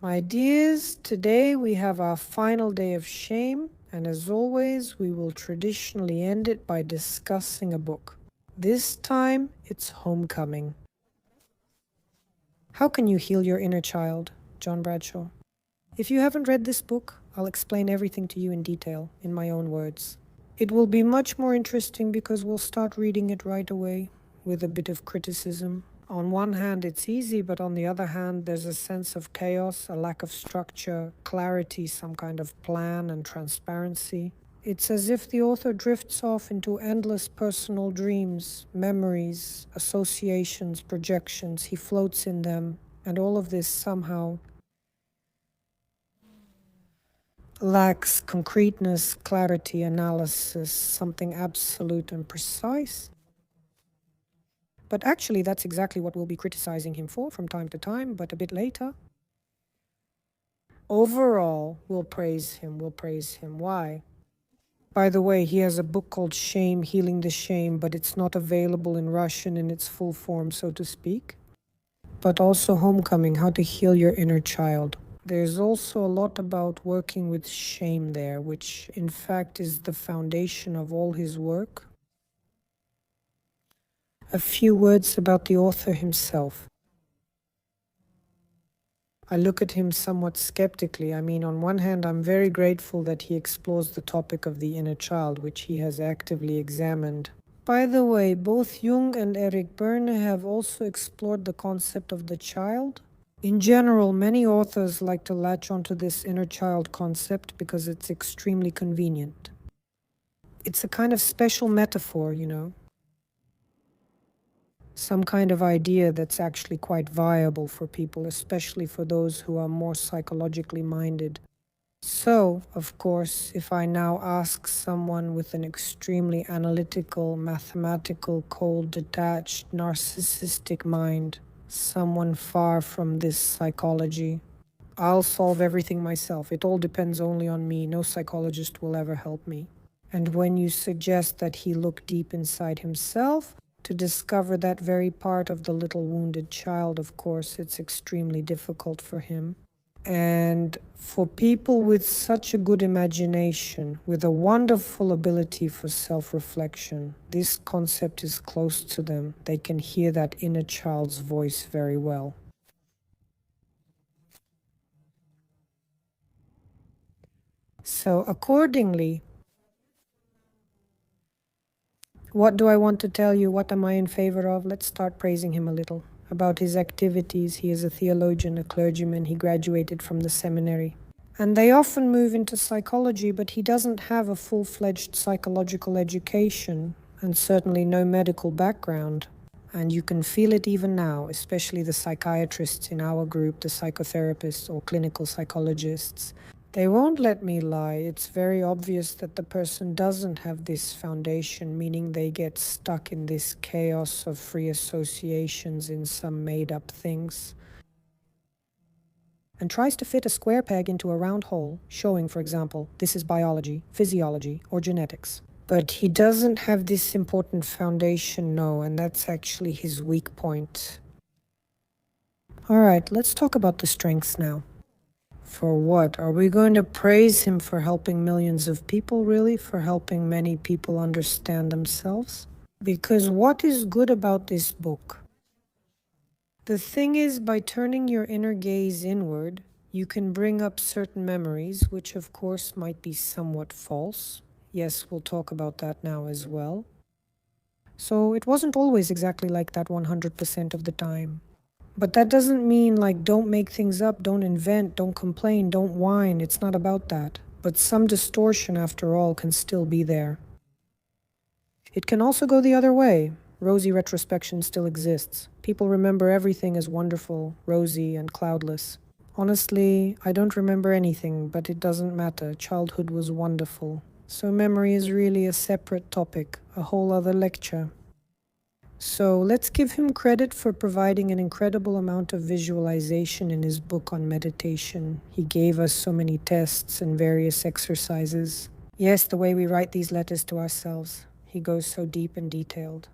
My dears, today we have our final day of shame, and as always, we will traditionally end it by discussing a book. This time, it's Homecoming. How can you heal your inner child? John Bradshaw. If you haven't read this book, I'll explain everything to you in detail, in my own words. It will be much more interesting because we'll start reading it right away, with a bit of criticism. On one hand, it's easy, but on the other hand, there's a sense of chaos, a lack of structure, clarity, some kind of plan and transparency. It's as if the author drifts off into endless personal dreams, memories, associations, projections. He floats in them, and all of this somehow lacks concreteness, clarity, analysis, something absolute and precise. But actually, that's exactly what we'll be criticizing him for from time to time, but a bit later. Overall, we'll praise him. Why? By the way, he has a book called Shame, Healing the Shame, but it's not available in Russian in its full form, so to speak. But also Homecoming, How to Heal Your Inner Child. There's also a lot about working with shame there, which in fact is the foundation of all his work. A few words about the author himself. I look at him somewhat skeptically. I mean, on one hand, I'm very grateful that he explores the topic of the inner child, which he has actively examined. By the way, both Jung and Eric Berne have also explored the concept of the child. In general, many authors like to latch onto this inner child concept because it's extremely convenient. It's a kind of special metaphor, you know. Some kind of idea that's actually quite viable for people, especially for those who are more psychologically minded. So, of course, if I now ask someone with an extremely analytical, mathematical, cold, detached, narcissistic mind, someone far from this psychology, I'll solve everything myself. It all depends only on me. No psychologist will ever help me. And when you suggest that he look deep inside himself to discover that very part of the little wounded child, of course, it's extremely difficult for him. And for people with such a good imagination, with a wonderful ability for self-reflection, this concept is close to them. They can hear that inner child's voice very well. So accordingly, what do I want to tell you? What am I in favor of? Let's start praising him a little. About his activities, he is a theologian, a clergyman, he graduated from the seminary. And they often move into psychology, but he doesn't have a full-fledged psychological education, and certainly no medical background. And you can feel it even now, especially the psychiatrists in our group, the psychotherapists or clinical psychologists. They won't let me lie. It's very obvious that the person doesn't have this foundation, meaning they get stuck in this chaos of free associations in some made-up things, and tries to fit a square peg into a round hole, showing, for example, this is biology, physiology, or genetics. But he doesn't have this important foundation, no, and that's actually his weak point. All right, let's talk about the strengths now. For what? Are we going to praise him for helping millions of people, really? For helping many people understand themselves? Because what is good about this book? The thing is, by turning your inner gaze inward, you can bring up certain memories, which of course might be somewhat false. Yes, we'll talk about that now as well. So it wasn't always exactly like that 100% of the time. But that doesn't mean like don't make things up, don't invent, don't complain, don't whine. It's not about that. But some distortion, after all, can still be there. It can also go the other way. Rosy retrospection still exists. People remember everything as wonderful, rosy, and cloudless. Honestly, I don't remember anything, but it doesn't matter. Childhood was wonderful. So memory is really a separate topic, a whole other lecture. So let's give him credit for providing an incredible amount of visualization in his book on meditation. He gave us so many tests and various exercises. Yes, the way we write these letters to ourselves. He goes so deep and detailed.